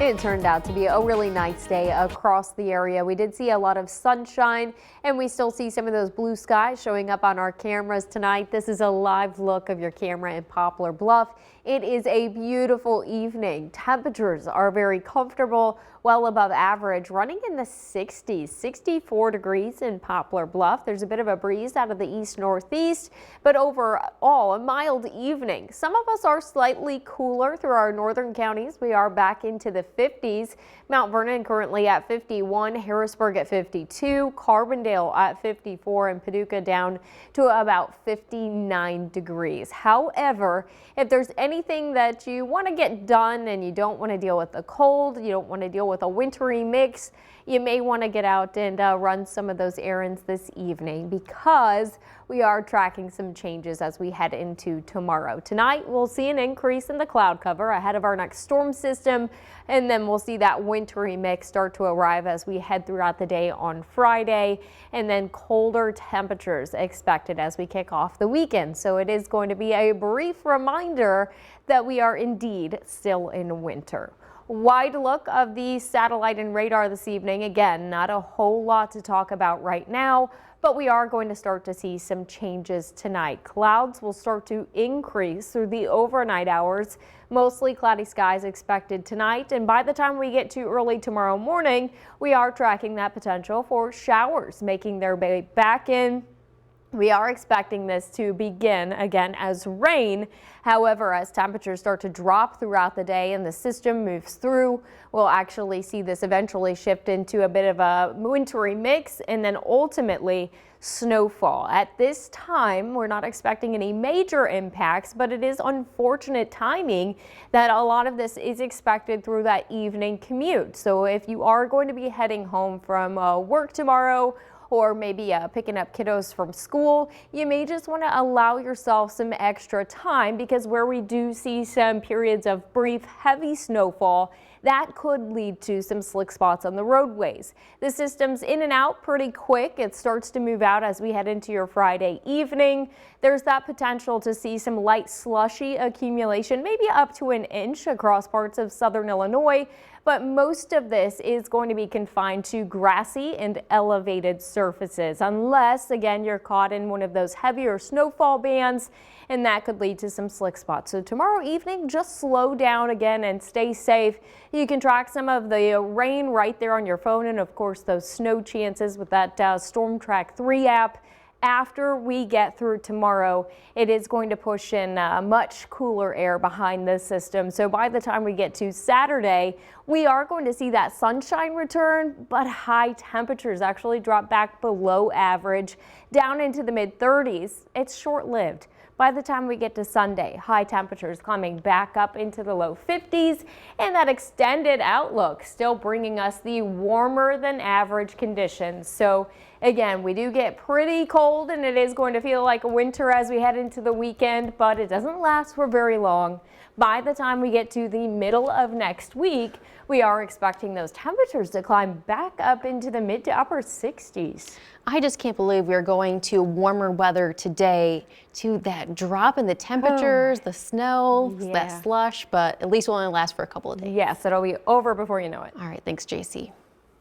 It turned out to be a really nice day across the area. We did see a lot of sunshine, and we still see some of those blue skies showing up on our cameras tonight. This is a live look of your camera in Poplar Bluff. It is a beautiful evening. Temperatures are very comfortable, well above average, running in the 60s, 64 degrees in Poplar Bluff. There's a bit of a breeze out of the east-northeast, but overall a mild evening. Some of us are slightly cooler through our northern counties. We are back into the 50s. Mount Vernon currently at 51, Harrisburg at 52, Carbondale at 54, and Paducah down to about 59 degrees. However, if there's anything that you want to get done and you don't want to deal with the cold, you don't want to deal with a wintry mix, you may want to get out and run some of those errands this evening, because we are tracking some changes as we head into tomorrow. Tonight, we'll see an increase in the cloud cover ahead of our next storm system, and then we'll see that wintry mix start to arrive as we head throughout the day on Friday, and then colder temperatures expected as we kick off the weekend. So it is going to be a brief reminder that we are indeed still in winter. Wide look of the satellite and radar this evening. Again, not a whole lot to talk about right now, but we are going to start to see some changes tonight. Clouds will start to increase through the overnight hours. Mostly cloudy skies expected tonight, and by the time we get to early tomorrow morning, we are tracking that potential for showers making their way back in. We are expecting this to begin again as rain. However, as temperatures start to drop throughout the day and the system moves through, we'll actually see this eventually shift into a bit of a wintry mix and then ultimately snowfall. At this time, we're not expecting any major impacts, but it is unfortunate timing that a lot of this is expected through that evening commute. So if you are going to be heading home from work tomorrow, or maybe picking up kiddos from school, you may just want to allow yourself some extra time, because where we do see some periods of brief heavy snowfall, that could lead to some slick spots on the roadways. The system's in and out pretty quick. It starts to move out as we head into your Friday evening. There's that potential to see some light slushy accumulation, maybe up to an inch across parts of southern Illinois. But most of this is going to be confined to grassy and elevated surfaces, unless, again, you're caught in one of those heavier snowfall bands, and that could lead to some slick spots. So tomorrow evening, just slow down again and stay safe. You can track some of the rain right there on your phone, and of course those snow chances with that Storm Track 3 app. After we get through tomorrow, it is going to push in much cooler air behind this system. So by the time we get to Saturday, we are going to see that sunshine return, but high temperatures actually drop back below average, down into the mid-30s. It's short-lived. By the time we get to Sunday, high temperatures climbing back up into the low 50s, and that extended outlook still bringing us the warmer than average conditions. So again, we do get pretty cold, and it is going to feel like a winter as we head into the weekend, but it doesn't last for very long. By the time we get to the middle of next week, we are expecting those temperatures to climb back up into the mid to upper 60s. I just can't believe we're going to warmer weather today, to that drop in the temperatures, the snow, that slush, but at least will only last for a couple of days. Yes, it'll be over before you know it. All right, thanks, Jacie.